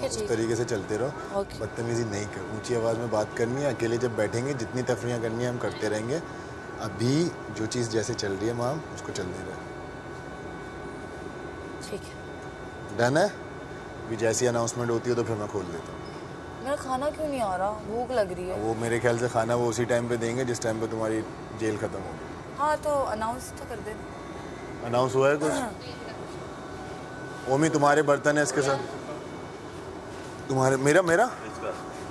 उस तरीके से चलते रहो, बदतमीजी नहीं कर, ऊंची आवाज़ में बात करनी है, अकेले जब बैठेंगे जितनी तफरियाँ करनी है हम करते रहेंगे। अभी जो चीज़ जैसे चल रही है माम उसको चलने रहे। ठीक है, डन है। अभी जैसी अनाउंसमेंट होती है तो फिर मैं खोल देता हूँ। मेरा खाना क्यों नहीं आ रहा, भूख लग रही है। वो मेरे ख्याल से खाना वो उसी टाइम पे देंगे जिस टाइम पे तुम्हारी जेल ख़त्म होगी। हाँ तो अनाउंस तो कर दे। अनाउंस हुआ है कुछ? ओमी तुम्हारे बर्तन है इसके साथ, तुम्हारे मेरा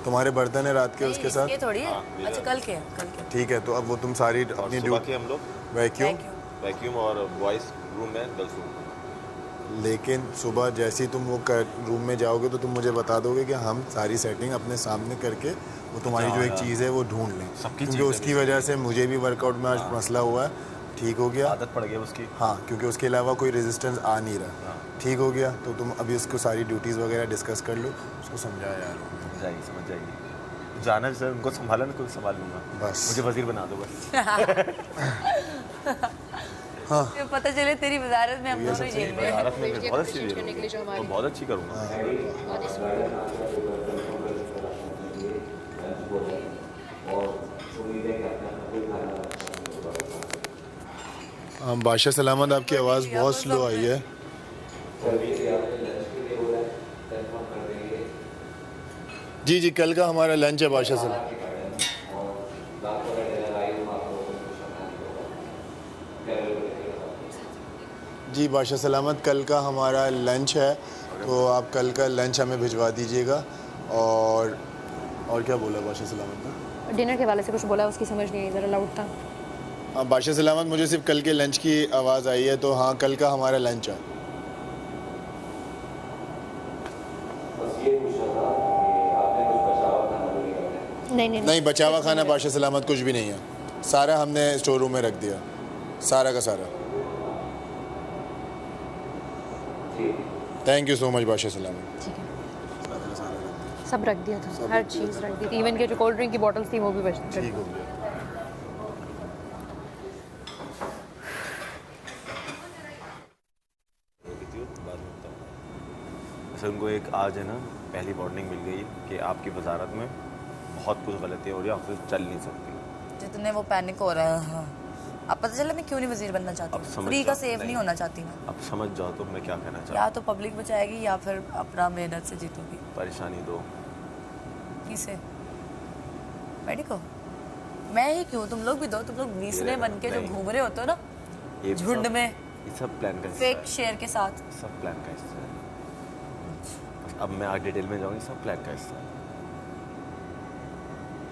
तुम्हारे बर्तन है रात के उसके साथ। ये थोड़ी है। अच्छा कल के ठीक है, तो अब वो तुम सारी अपनी ड्यूटी हम लोग वैक्यूम और बॉयज रूम में गर्ल्स रूम। लेकिन सुबह जैसे ही तुम वो रूम में जाओगे तो तुम मुझे बता दोगे कि हम सारी सेटिंग अपने सामने करके वो तुम्हारी जो एक चीज़ है वो ढूंढ लें, क्योंकि उसकी वजह से मुझे भी वर्कआउट में आज मसला हुआ है। ठीक हो गया, आदत पड़ गई उसकी। हाँ, क्योंकि उसके अलावा कोई रेजिस्टेंस आ नहीं रहा। ठीक हो गया, तो तुम अभी उसको सारी ड्यूटीज़ वगैरह डिस्कस कर लो, उसको समझाया यार। समझ जाएगी। जाना सर, उनको संभाला ना, कोई संभाल लूँगा बस, मुझे वजीर बना दो बस। हाँ, पता चले तेरी वजारत में हम दोनों जेल में। वजारत में बहुत अच्छी तो बहुत अच्छी करूँगा। बादशाह सलामत, आपकी आवाज़ बहुत स्लो आई है। जी जी, कल का हमारा लंच है बादशाह सलामत। जी बादशाह सलामत, कल का हमारा लंच है, तो आप कल का लंच हमें भिजवा दीजिएगा। और क्या बोला बादशाह सलामत ने? डिनर के वाले से कुछ बोला, उसकी समझ नहीं आई, ज़रा लाउड था। हाँ बादशाह सलामत, मुझे सिर्फ कल के लंच की आवाज़ आई है, तो हाँ कल का हमारा लंच है। नहीं, बचा हुआ खाना बादशाह सलामत कुछ भी नहीं है, सारा हमने स्टोर रूम में रख दिया, सारा का सारा। थैंक यू सो मच बादशाह सलामत। ठीक है, सब रख दिया था, हर चीज़ रख दी थी, इवन के जो कोल्ड ड्रिंक की बॉटल्स थी वो भी बच ठीक हो गया। उनको एक आज है ना पहली वार्निंग मिल गई कि आपकी वजारत में बहुत कुछ गलतियाँ हो रही है, आप चल नहीं सकती। जितने वो पैनिक हो रहा है। हाँ। अब पता चला मैं क्यों नहीं वजीर बनना चाहती हूँ, फ्री का सेव नहीं होना चाहती मैं। अब समझ जाओ तो मैं क्या कहना चाहता हूँ। या तो पब्लिक बचाएगी या फिर अपना मेहनत से जीतूंगी। परेशानी दो किसे? मैडी को? मैं ही क्यों, तुम लोग भी दो। तुम लोग नीसने बन के जो घूम रहे होते हो ना झुंड में, ये सब प्लान का फेक शेयर के साथ, सब प्लान का हिस्सा है। अब मैं आगे डिटेल में जाऊँगी, सब प्लान का हिस्सा है।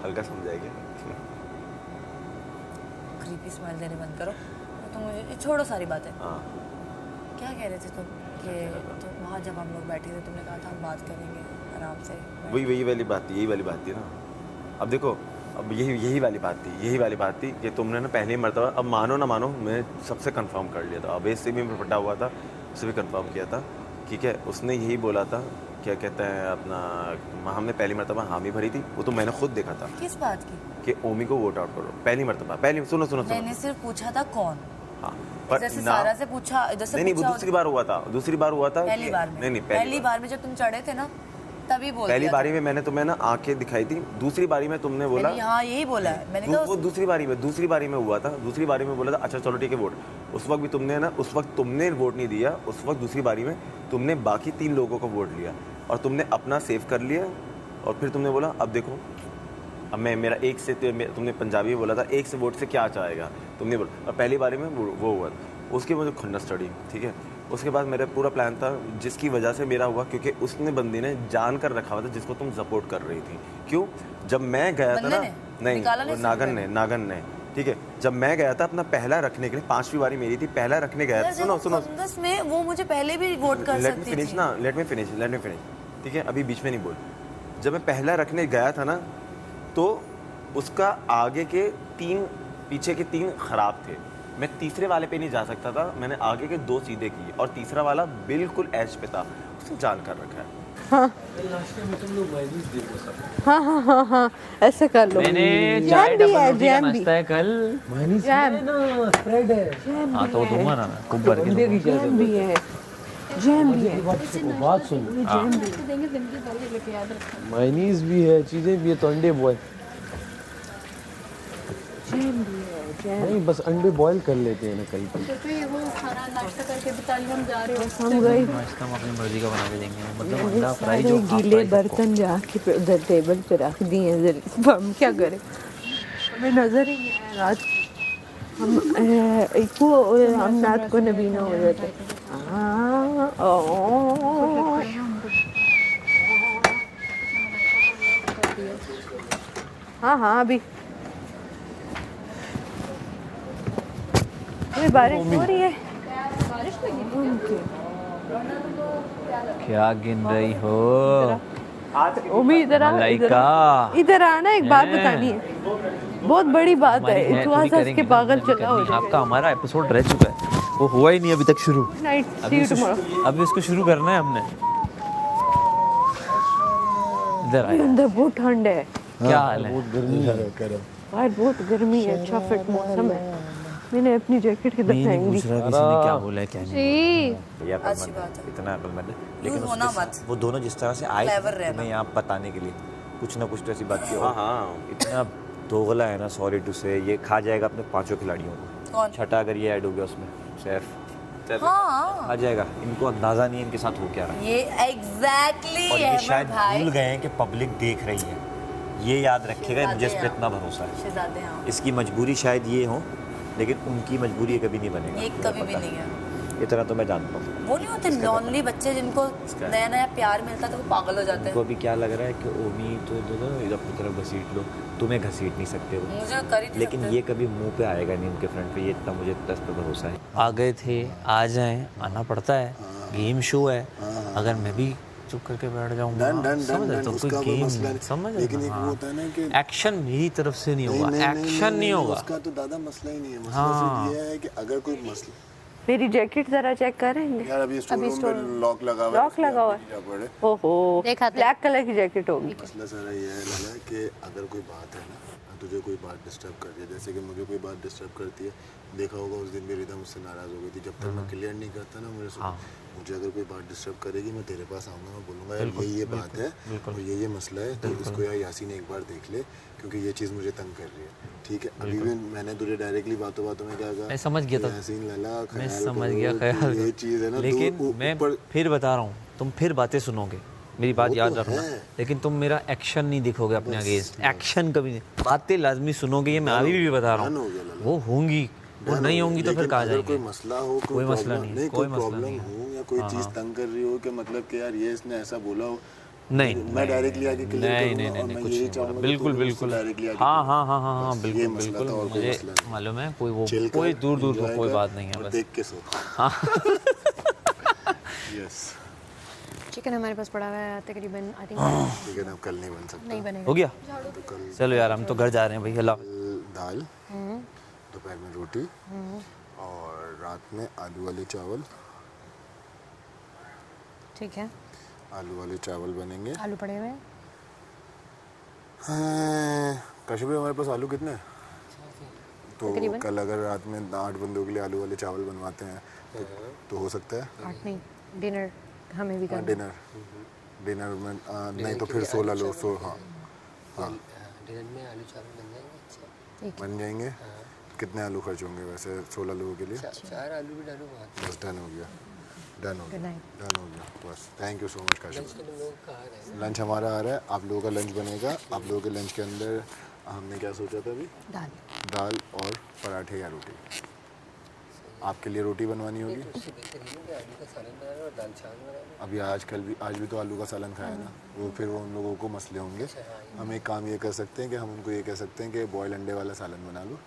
हल्का समझाएगी। क्रीपी स्माइल देने बंद करो। तो मुझे छोड़ो सारी बातें। हाँ, क्या कह रहे थे तुम कि तो वहाँ जब हम लोग बैठे थे तुमने कहा था हम बात करेंगे आराम से। वही वाली बात थी, यही वाली बात थी ना। अब देखो, अब यही वाली बात थी कि तुमने ना पहली मरतबा, अब मानो ना मानो, मैं सबसे कंफर्म कर लिया था। अवैध से भी मैं पटा हुआ था, उससे भी कंफर्म किया था। ठीक है, उसने यही बोला था, क्या कहते हैं अपना, हमने पहली मरतबा हामी भरी थी, वो तो मैंने खुद देखा था। किस बात की? कि ओमी को वोट आउट करो पहली मरतबा। सुनो मैंने सिर्फ पूछा था कौन। हाँ, पर जैसे सारा से पूछा, नहीं, वो दूसरी बार हुआ था। पहली बार में नहीं, पहली बार में जब तुम चढ़े थे ना तभी बोल पहली बारी में मैंने तुम्हें ना आंखें दिखाई थी। दूसरी बारी में तुमने बोला, हाँ यही बोला है मैंने कहा वो दूसरी बारी में हुआ था। दूसरी बारी में बोला था अच्छा चलो ठीक है वोट। उस वक्त भी तुमने ना, उस वक्त तुमने वोट नहीं दिया। उस वक्त दूसरी बारी में तुमने बाकी 3 लोगों का वोट लिया और तुमने अपना सेव कर लिया। और फिर तुमने बोला अब देखो, अब मैं मेरा एक से, तुमने पंजाबी में बोला था, एक से वोट से क्या चाहेगा तुमने बोला। और पहली बारी में वो हुआ, उसकी मुझे खुन्नस चढ़ी। ठीक है, उसके बाद मेरा पूरा प्लान था जिसकी वजह से मेरा हुआ, क्योंकि उसने बंदी ने जान कर रखा हुआ था जिसको तुम सपोर्ट कर रही थी। क्यों? जब मैं गया था ना, नहीं नागन ने, ठीक है, जब मैं गया था अपना पहला रखने के लिए, 5वीं बारी मेरी थी, पहला रखने गया था। सुनो में वो मुझे पहले भी वोट कर सकती थी। Let me finish. ठीक है, अभी बीच में नहीं बोल। जब मैं पहला रखने गया था ना, तो उसका आगे के 3, पीछे के 3 खराब थे। मैं तीसरे वाले पे नहीं जा सकता था, मैंने आगे के 2 सीधे किए और तीसरा वाला बिल्कुल ऐश पे था। उसने जान कर रखा है। हाँ हाँ, ऐसे कर लो। मैंने चाय डबल रोटी का नाश्ता है कल। जैम हाँ तो दूंगा ना, खूब भर के भी है। जैम भी है, बात सुन, मायनीज भी है, चीजें भी है, तो अंडे बॉयल जैम भी है, जैम। नहीं, बस अंडे बॉयल कर लेते हैं ना कहीं पे। तो ये वो खाना नाश्ता करके बताइए हम जा रहे हो। हम गए नाश्ता हम अपनी मर्जी का बना के देंगे, मतलब मैंने अंडा फ्राई सारे जो हाफ गीले फ्राई बर्तन जाके उधर टेबल पे रख दिए हैं, जल्दी हम क्या करें, हमें नजर ही नहीं आया रात हम हम रात को नबीना हो जाते। हाँ हाँ अभी बारिश हो रही है। क्या गिन रही हो ओमी इधर आ, मलाइका? इधर आना, एक बात बतानी है, बहुत बड़ी बात है, हमारी तू आज हंस के पागल चला हो जाएगा। आपका हमारा एपिसोड रह चुका है, वो हुआ ही नहीं अभी तक शुरू। Night see you tomorrow. अभी उसको शुरू करना है हमने। इधर आया, अंदर बहुत ठंड है क्या हाल है? बहुत गर्मी है, करो बाहर बहुत गर्मी है, अच्छा फिट मौसम है। मैंने अपनी जैकेट किधर नहीं फेंक दी? पूछ रहा किसी ने क्या बोला है क्या नहीं। भैया अच्छी बात है। इतना अकलमंद है, यूज लेकिन होना उसके मत। साथ वो दोनों जिस तरह से आए Clever थे रहना। तुम्हें यहाँ बताने के लिए, कुछ ना कुछ तो ऐसी बात की हाँ हाँ इतना दोगला है ना, सॉरी टू से, ये खा जाएगा अपने 5 खिलाड़ियों को। कौन? छठा अगर ये ऐड हो गया उसमें, सैफ हाँ आ जाएगा। इनको अंदाजा नहीं है इनके साथ हो क्या रहा है, ये एग्जैक्टली और ये अहमद शायद भाई भूल गए हैं कि पब्लिक देख रही है। ये याद रखेगा, मुझे इस पर इतना भरोसा है। शहजादे हाँ, इसकी मजबूरी शायद ये हो, लेकिन उनकी मजबूरी ये कभी नहीं बनेगा। ये मुझे कभी भी पता नहीं है। इतना तो मैं जानता हूँ। वो नहीं होते लॉनली बच्चे जिनको नया नया प्यार मिलता है तो वो पागल हो जाते उनको हैं। अभी क्या लग रहा है कि ओमी तो दो इधर अपनी तरफ घसीट लो, तुम्हें घसीट नहीं सकते वो। मुझे कर ही नहीं लेकिन सकते। ये कभी मुंह पे आएगा नहीं उनके फ्रंट पे, ये इतना मुझे इस पे भरोसा है। आ गए थे, आ जाएं, आना पड़ता है, गेम शो है। अगर मैं भी चुप करके बैठ जाऊंगा, समझ रहे तो कोई गेम समझ लेकिन एक वो रहे होता है ना कि एक्शन मेरी तरफ से नहीं होगा, एक्शन नहीं होगा। उसका तो दादा मसला ही नहीं है। मसला हाँ। सिर्फ ये है कि अगर कोई मसला, मेरी जैकेट जरा चेक करेंगे। यार अभी स्टोर रूम में लॉक लगा हुआ है, लॉक लगा हुआ है। क्या पड़े। ओहो देखा था। ब्लैक कलर की जैकेट होगी। मसला सारा ये है लाला कि अगर कोई बात है ना, तुझे कोई बात डिस्टर्ब कर रही है, जैसे कि मुझे कोई बात डिस्टर्ब करती है, देखा होगा उस दिन भी रिदा मुझसे नाराज़ हो गई थी। जब तक मैं क्लियर नहीं करता ना मुझे अगर कोई बात डिस्टर्ब करेगी, मैं तेरे पास आऊँगा, मैं बोलूँगा यार ये बात है और ये मसला है, तो इसको यार यासीन एक बार देख ले, क्योंकि ये चीज़ मुझे तंग कर रही है। ठीक है, अभी भी मैंने तुझे डायरेक्टली बातों में क्या कहा, मैं समझ गया था, यासीन लाला मैं ख्याल समझ करो गया कि ख्याल ये चीज़ है ना, लेकिन तो मैं ऊपर फिर बता रहा हूँ, तुम फिर बातें सुनोगे, मेरी बात वो याद तो रखना, है। लेकिन तुम मेरा एक्शन नहीं दिखोगे अपने अगेंस्ट। एक्शन कभी नहीं, बातें लाजमी सुनोगे, ये मैं अभी भी बता रहा डन हो हूँ। गया लाला। वो होंगी, वो नहीं होंगी तो फिर लेकिन कहाँ अगर कोई जाएंगे? मसला हो, कोई मसला प्रॉब्लम- नहीं, कोई कोई मसला प्रॉब्लम नहीं। हो या कोई चीज़ तंग कर रही हो कि मतलब कि यार ये इसने ऐसा बोला हो, नहीं मैं डायरेक्टली आके क्लियर नहीं करूंगा नहीं और नहीं मैं कुछ यही नहीं चाहूंगा बोला, कि बिल्कुल तू बिल्कुल, डायरेक्टली आके हाँ हाँ हाँ हाँ हाँ ये बिल्कुल मसला बिल्कुल, था और कोई मुझे मसला नहीं। मालूम है, कोई वो chill कोई कर, दूर दूर enjoy कोई कर बात नहीं है और बस। देख के सो। यस चिकन हमारे पास पड़ा हुआ है तकरीबन आई थिंक लेकिन अब कल नहीं बन सकता। नहीं बनेगा। हो गया, तो कल चलो यार हम तो घर जा रहे हैं भाई, अल्लाह। दाल, दोपहर में रोटी और रात में आलू वाले चावल। ठीक है, आलू वाले चावल बनेंगे। आलू पड़े हुए हैं। काशिफ भाई हमारे पास आलू कितने हैं? तो तकरीबन? कल अगर रात में 8 बंदों के लिए आलू वाले चावल बनवाते हैं तो हो सकता है। 8 नहीं, डिनर हमें भी करना। डिनर में नहीं तो फिर 16 लोग, हाँ डिनर में आलू चावल बन जाएंगे। अच्छा बन जाएंगे। कितने आलू खर्च होंगे वैसे 16 लोगों के लिए? 4 आलू भी डालो बहुत। बस डन हो गया, डन हो Good गया, night. डन हो गया बस। Thank you so much Kashif. तुम लोग कहाँ रहे? लंच हमारा आ रहा है, आप लोगों का लंच बनेगा। आप लोगों के लंच के अंदर हमने क्या सोचा था अभी? दाल और पराठे या रोटी। आपके लिए रोटी बनवानी होगी। तो उससे बेहतर ये नहीं कि आलू का सालन बना लो और दाल चावल बना लो। अभी आज भी तो आलू का सालन खाया ना, वो फिर वो उन लोगों को मसले होंगे। हम एक काम ये कर सकते हैं कि हम उनको ये कह सकते हैं कि बॉयल अंडे वाला सालन बना लो,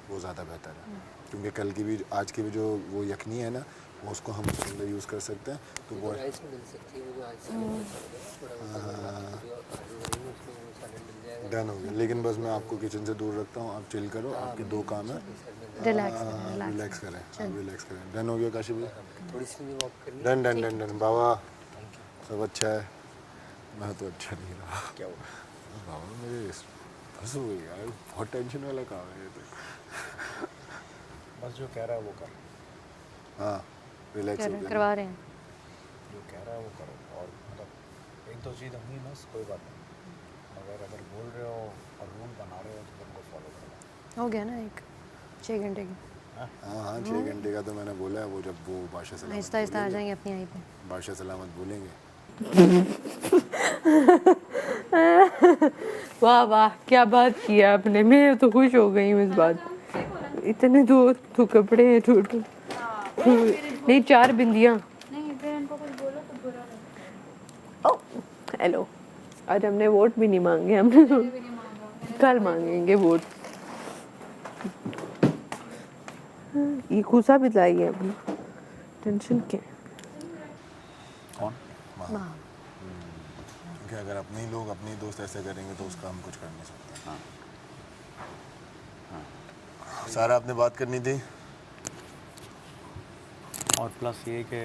वो ज़्यादा बेहतर है। क्योंकि कल की भी आज की भी जो वो यखनी है ना, वो उसको हम उसके अंदर यूज़ कर सकते हैं। तो वो राइस में मिल सकती है, वो जो आज सालन में चल गया थोड़ा वो जो आलू वाली उसमें वो सालन मिल जाएगा। डन हो गया। लेकिन बस मैं आपको किचन से दूर रखता हूँ, आप चिल करो। आपके 2 काम है, रिलैक्स रिलैक्स करें, आप रिलैक्स करें। डन हो गया काशिफ भाई? थोड़ी सी भी वॉक करनी। Done done done done. बाबा सब अच्छा है? मैं तो अच्छा नहीं रहा। क्या हुआ? बाबा मेरे बस हो गई यार, बहुत टेंशन वाला काम है ये तो। बस जो कह रहा है वो कर। हाँ रिलैक्स हो करवा रहे हैं। जो कह रहा है वो करो, और मतलब एक दो चीज़ होंगी ना, कोई बात नहीं, मगर अगर बोल रहे हो और रूल बना रहे हो तो उनको फॉलो करो। हो गया ना एक 6 घंटे की। हाँ 6 घंटे का तो मैंने बोला है। वो जब वो बादशाह सलामत आहिस्ता आहिस्ता आ जाएंगे अपनी आई पे। बादशाह सलामत बोलेंगे। वाह वाह, क्या बात की आपने, मैं तो खुश हो गई हूँ इस बात। इतने तो कपड़े हैं टोटल, नहीं 4 बिंदियाँ। हेलो, आज हमने वोट भी नहीं मांगे, हमने कल मांगेंगे वोट। ये खुशा भी चाहिए अभी, टेंशन क्या। कौन? क्योंकि अगर अपने ही लोग अपने ही दोस्त ऐसे करेंगे तो उसका हम कुछ कर नहीं सकते। सारा आपने बात करनी थी। और प्लस ये कि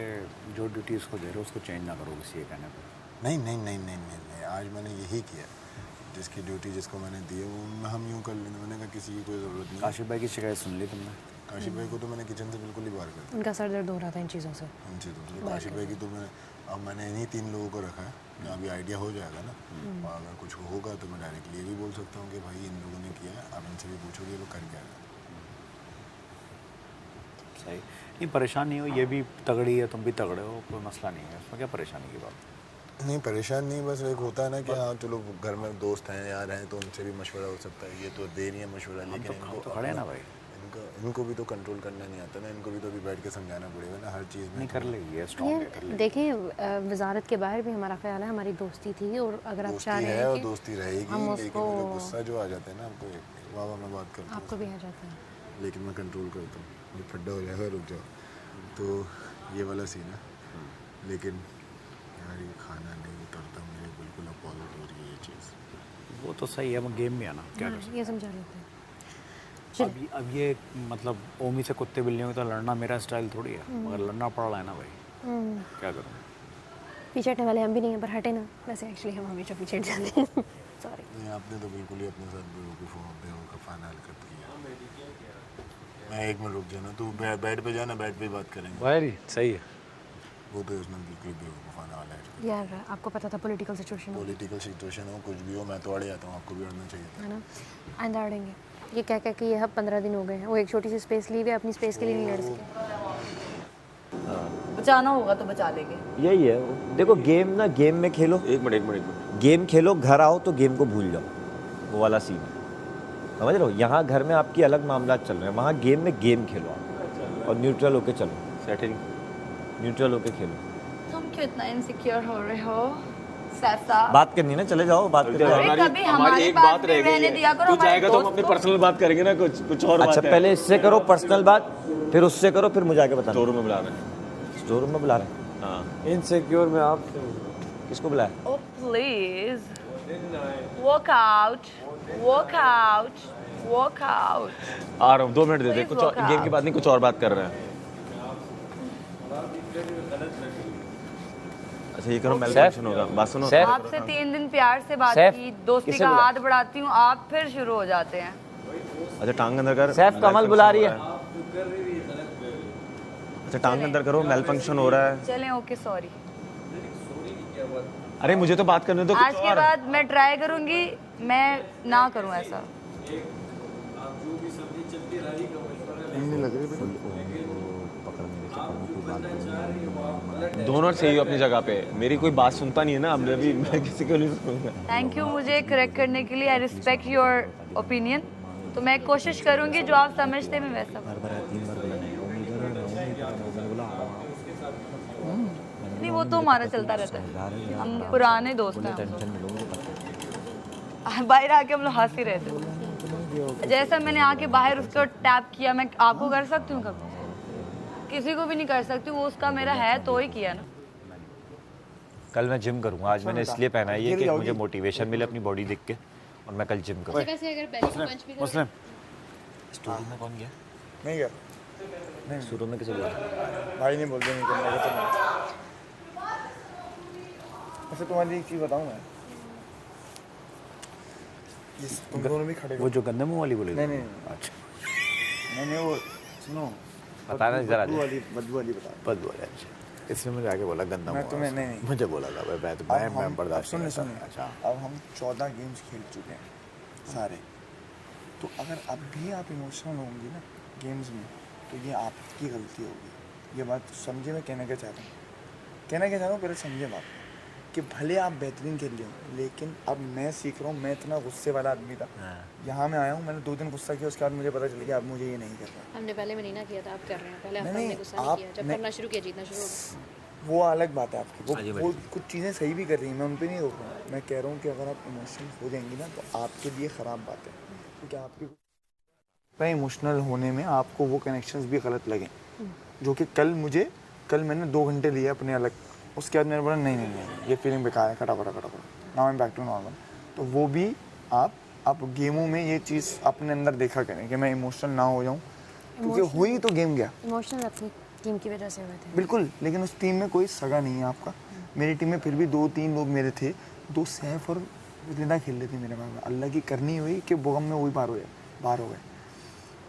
जो ड्यूटी उसको दे रहे हो उसको चेंज ना करो किसी के कहने पर। नहीं, आज मैंने यही किया। जिसकी ड्यूटी जिसको मैंने दी है वो हम यूँ कर लेंगे। मैंने कहा किसी की कोई ज़रूरत नहीं। काशिफ भाई की शिकायत सुन ली तुमने? काशिफ भाई को तो मैंने किचन से बिल्कुल ही बाहर कर दिया। उनका सर दर्द हो रहा था इन चीज़ों से। काशिफ भाई की तो मैंने इन्हीं 3 लोगों को रखा है। अभी आइडिया हो जाएगा ना, और अगर कुछ होगा तो मैं डायरेक्टली ये भी बोल सकता हूँ कि भाई इन लोगों ने किया है, आप इनसे भी पूछोगे वो कर क्या है। सही नहीं, परेशान नहीं हो, ये भी तगड़ी है, तुम भी तगड़े हो, कोई मसला नहीं है उसमें। क्या परेशानी की बात? नहीं परेशान नहीं, बस एक होता है ना कि हाँ चलो घर में दोस्त हैं यार हैं तो उनसे भी मशवरा हो सकता है। ये तो दे रही है मशवरा, लेकिन इनको तो खड़े ना भाई, इनको भी तो कंट्रोल करना नहीं आता ना। इनको भी तो अभी बैठ के समझाना पड़ेगा ना हर चीज़ में। नहीं कर लेगी ये स्ट्रॉन्ग है, कर लेगी। देखिए वजारत के बाहर भी हमारा ख्याल है हमारी दोस्ती थी, और अगर आप चाह रहे हैं कि दोस्ती रहेगी, लेकिन मुझे गुस्सा जो आ जाता है ना आपको, वाह मैं बात करता हूँ, आपको भी आ जाता है, लेकिन मैं कंट्रोल करता हूँ। ये फड्डा हो जाएगा, रुक जाओ। तो ये वाला सीन है। लेकिन यार ये खाना नहीं उतरता, मुझे बिल्कुल अपोजिट हो रही है ये चीज़। वो तो सही है, मैं गेम में आना क्या कर सकते ये समझा लेते हैं। अब ये मतलब ओमी से कुत्ते बिल्लियों की तो लड़ना मेरा स्टाइल थोड़ी है, मगर लड़ना पड़ रहा है ना भाई, क्या करूँ। पीछे हटने वाले हम भी नहीं हैं, पर हटे ना। वैसे एक्चुअली हम हमेशा पीछे हट जाते हैं। सॉरी। नहीं आपने तो बिल्कुल ही अपने साथ बेवकूफ़ाना हरकत किया। मैं एक मिनट रुक जाना, तू बेड पे जाना, बेड पे बात करेंगे। भाई सही है। वो तो उसने बिल्कुल बेवकूफ़ाना वाला है यार आपको पता था पॉलिटिकल सिचुएशन हो, कुछ भी हो, मैं तो अड़े आता हूँ, आपको भी अड़ना चाहिए है ना। आइंदा अड़ेंगे। ये कह के ये अब 15 दिन हो गए हैं, वो एक छोटी सी स्पेस ली हुई है, अपनी स्पेस के लिए नहीं लड़ सके। बचाना होगा तो बचा लेंगे। यही है, देखो गेम ना, गेम में खेलो। एक मिनट गेम खेलो, घर आओ तो गेम को भूल जाओ, वो वाला सीन है, समझ रहे हो। यहाँ घर में आपकी अलग मामला चल रहे हैं, वहाँ गेम में गेम खेलो आप, और न्यूट्रल होके चलो, सेटिंग न्यूट्रल होके खेलो। तुम क्यों इतना इनसिक्योर हो रहे हो सैफा? बात करनी ना, चले जाओ बात करते कभी हमारी एक बात रह गई है। तू जाएगा तो हम अपनी पर्सनल बात करेंगे ना, कुछ और। अच्छा पहले इससे करो पर्सनल बात, फिर उससे करो, फिर मुझे आके बताना। स्टोर रूम में बुला रहे हैं, स्टोर रूम में बुला रहे हैं। हाँ इनसिक्योर में आप किसको बुलाया? ओह प्लीज वर्क आउट आ रहा हूँ, 2 मिनट दे दे। कुछ और गेम की बात नहीं, कुछ और बात कर रहे हैं। अच्छा ये करो, मेलफंक्शन होगा। बात सुनो, आपसे 3 दिन प्यार से बात की, दोस्ती का हाथ बढ़ाती हूँ, आप फिर शुरू हो जाते हैं। अच्छा टांग अंदर कर। सैफ कमल बुला रही है। अच्छा टांग अंदर करो, मेल फंक्शन हो रहा है। चलें, ओके सॉरी। अरे मुझे तो बात करने दो। आज के बाद मैं ट्राई करूंगी मैं ना करूं ऐसा। दोनों सही हो अपनी जगह पे, मेरी कोई बात सुनता नहीं है ना, अब मैं किसी को नहीं सुनूंगा। थैंक यू मुझे करेक्ट करने के लिए। I respect your opinion. तो मैं कोशिश करूंगी जो आप समझते हैं वैसा। नहीं वो तो हमारा चलता रहता है, हम पुराने दोस्त हैं। बाहर आके हम लोग हंस ही रहे थे। जैसा मैंने आके बाहर उसको टैप किया, मैं आपको कर सकती हूँ कभी? किसी को भी नहीं कर सकती। वो उसका मेरा है तो ही किया ना। कल मैं जिम करूँगा। आज मैंने इसलिए पहना है ये कि मुझे मोटिवेशन मिले अपनी बॉडी देख के, और मैं कल जिम करूँ। मुस्लिम स्टोर में कौन गया? नहीं गया, नहीं शुरू में किसे बोला? भाई नहीं बोल रहे नहीं करने का। ऐसे तुम्हारी एक चीज़ बताऊँ मैं, तुम दोनों भी खड़े। वो जो गंदे मुंह वाली बोली? नहीं अच्छा नहीं वो सुनो, बताना जरा बदबू वाली बता। बदबू वाली। अच्छा, इसने मुझे आगे बोला गंदा मैं मुंह। तुम्हें नहीं मुझे बोला था मैं बर्दाश्त नहीं करता। अच्छा, अब हम 14 गेम्स खेल चुके हैं सारे, तो अगर अब भी आप इमोशनल होंगी ना गेम्स में तो ये आपकी गलती होगी। ये बात समझे मैं कहना क्या चाह रहा हूँ? पहले समझे बात कि भले आप बेहतरीन खेल रहे हो, लेकिन अब मैं सीख रहा हूँ। मैं इतना गुस्से वाला आदमी था, यहाँ मैं आया हूँ, मैंने 2 दिन गुस्सा किया, उसके बाद मुझे पता चल गया अब मुझे ये नहीं करना। हमने पहले में नहीं ना किया था, आप कर रहे हैं। पहले नहीं, हमने गुस्सा नहीं किया, जब करना शुरू किया जीतना शुरू हो गया। वो अलग बात है आपकी, वो कुछ चीज़ें सही भी कर रही हैं, मैं उन पर नहीं रोक रहा हूँ। मैं कह रहा हूँ कि अगर आप इमोशनल हो जाएंगी ना तो आपके लिए ख़राब बात है, क्योंकि आपके इमोशनल होने में आपको वो कनेक्शंस भी गलत लगे, जो कि कल मैंने 2 घंटे लिए अपने अलग, उसके बाद मैंने बोला नहीं ये फीलिंग बेकार है, कटा now I am back to normal. तो वो भी आप गेमों में ये चीज़ अपने अंदर देखा करें कि मैं इमोशनल ना हो जाऊँ, क्योंकि हुई तो गेम गया। इमोशनल अपनी टीम की वजह से हुए थे। बिल्कुल, लेकिन उस टीम में कोई सगा नहीं है आपका। मेरी टीम में फिर भी 2-3 लोग मेरे थे, 2 सैफ और रिदा खेल रहे थे मेरे पास। अल्लाह की करनी हुई कि बोगम में वही बाहर हो गए।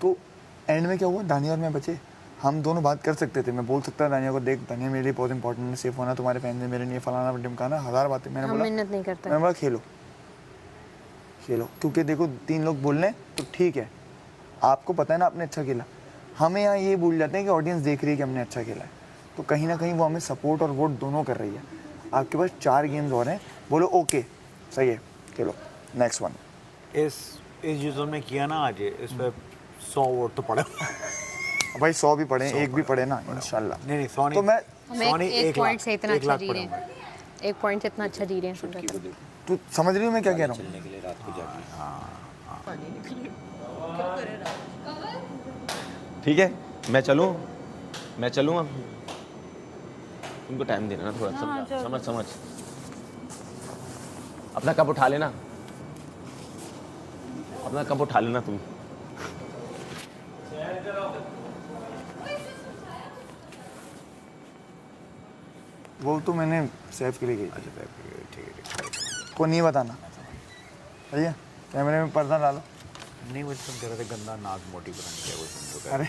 तो एंड में क्या हुआ, दानिया और मैं बचे। हम दोनों बात कर सकते थे, मैं बोल सकता दानिया को, देख दानिया मेरे लिए बहुत इंपॉर्टेंट है, सेफ होना, तुम्हारे फैन है मेरे लिए, फलाना ढिमकाना, 1000 बातें। मैंने बोला मिन्नत नहीं करता। मैंने बोला खेलो, क्योंकि देखो 3 लोग बोल रहे हैं तो ठीक है, आपको पता है ना आपने अच्छा खेला। हमें यहाँ ये भूल जाते हैं कि ऑडियंस देख रही है कि हमने अच्छा खेला है, तो कहीं ना कहीं वो हमें सपोर्ट और वोट दोनों कर रही है। आपके पास 4 गेम्स और हैं, बोलो ओके सही है खेलो, नेक्स्ट वन। इस यूजर में किया ना आज, इस पे 100 वोट तो पड़े भाई, 100 भी पड़े, 1 भी पड़े ना इंशाल्लाह। नहीं 100 नहीं, तो मैं एक पॉइंट से इतना अच्छा जी रहे हैं, 1 पॉइंट से इतना अच्छा जी रहे हैं। तू समझ रही हो मैं क्या कह रहा हूँ? ठीक है, मैं चलूँ अब। उनको टाइम देना ना थोड़ा, समझ। अपना कप उठा लेना तुम। वो तो मैंने सेफ के लिए की। अच्छा ठीक है। को नहीं बताना, भैया कैमरे में पर्दा डालो। नहीं, मुझे तुम कह रहे थे गंदा नाक मोटी बनानी क्या वो तुमको। अरे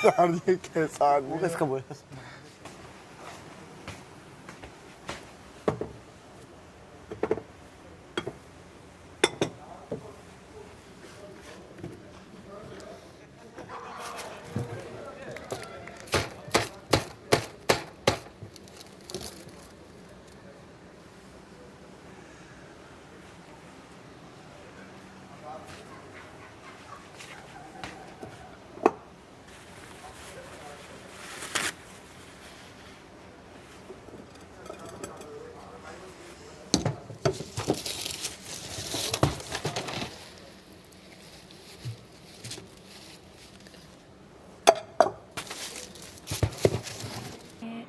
यार ये कैसा आदमी है? इसका बोल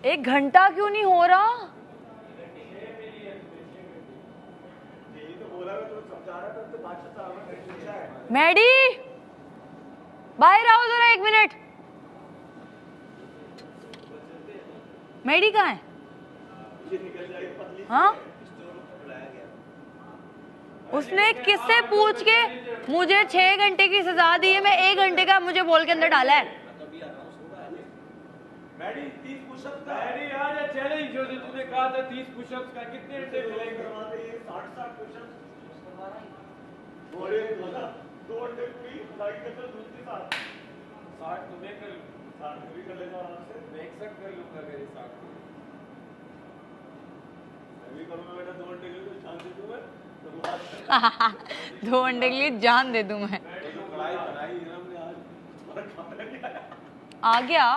एक घंटा क्यों नहीं हो रहा? मैडी बाहर आओ जरा 1 मिनट। मैडी कहाँ है? हाँ, उसने किससे पूछ के मुझे 6 घंटे की सजा दी है, मैं 1 घंटे का मुझे बोल के अंदर डाला है। मैडी 30 पुशअप्स का मैडी यार ये चैलेंज जो तूने कहा था 30 पुशअप्स का कितने घंटे मिलेंगे? करवाते ये 60 पुशअप्स करवा रहा है। बोले 2 घंटे की साइड के तो दूसरी 60 तो मैं कर 60 भी कर लेगा आराम से, मैं 61 कर लूंगा अगर ये 60 मैं भी करूंगा बेटा। 2 घंटे के लिए जान दे दूं मैं 2 घंटे के लिए जान दे दूं मैं। कढ़ाई बनाई हमने आज, तुम्हारा खाना नहीं आया। आ गया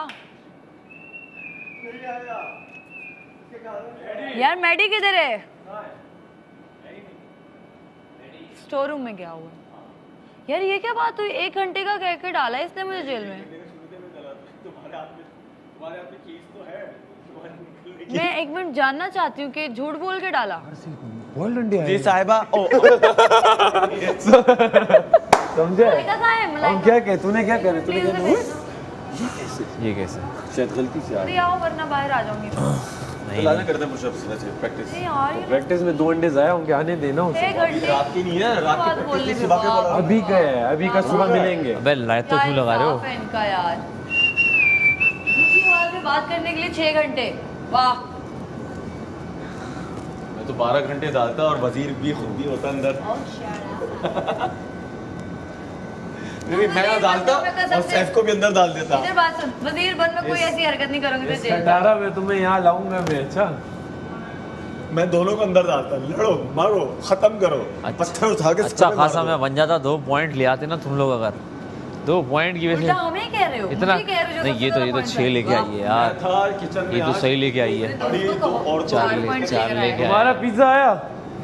यार। मैडी किधर है? स्टोर रूम में गया हुआ। यार ये क्या बात हुई, 1 घंटे का कह के डाला है इसने मुझे जेल में। मैं 1 मिनट जानना चाहती हूँ कि झूठ बोल के डाला। जी साहिबा। समझे हम क्या कहे, तूने क्या करे, तूने क्या ये कैसे? शायद गलती से आ आओ वरना बाहर आ जाऊंगी। नहीं लाना करते पुशअप्स वैसे प्रैक्टिस। प्रैक्टिस में 2 अंडे जाया होंगे, आने देना उसे। 6 घंटे रात की नहीं है, रात की प्रैक्टिस सुबह के बोला। अभी का है, अभी का सुबह मिलेंगे। अबे लाइट तो क्यों लगा रहे हो? इनका यार बात करने के लिए 6 घंटे। वाह, मैं तो 12 घंटे डालता और वजीर भी खुद भी होता अंदर। नहीं, मैं डालता और सैफ को भी अंदर डाल देता। इधर बात सुन, वजीर बन में कोई ऐसी हरकत नहीं करूंगी तो जेल। 18 में तुम्हें यहाँ लाऊंगा मैं। अच्छा, मैं दोनों को अंदर डालता, लड़ो मारो खत्म करो, पत्थर उठा के अच्छा खासा मैं बन जाता। 2 पॉइंट ले आते ना तुम लोग, अगर 2 पॉइंट की वजह उल्टा हमें कह रहे हो, इतना मुझे कह रहे हो जो नहीं। ये तो 6 लेके आई है यार, था किचन में ये तो सही लेके आई है। 4 लेके आई तुम्हारा है। पिज्जा आया?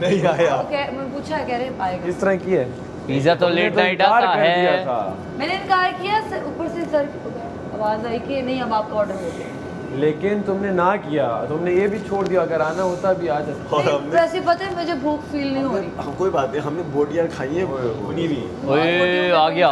नहीं आया। मैं पूछा, कह रहे आएगा। किस तरह की है पिज्जा तो लेट नाइट आता है। मैंने इनकार किया, ऊपर से सर आवाज आई कि नहीं अब आपका ऑर्डर हो गया। लेकिन तुमने ना किया, तुमने ये भी छोड़ दिया। अगर आना होता भी आ जाता। और हमने वैसे पता है मुझे भूख फील नहीं हो रही। कोई बात नहीं, हमने बोटियां खाई है, बनी हुई। ओए आ गया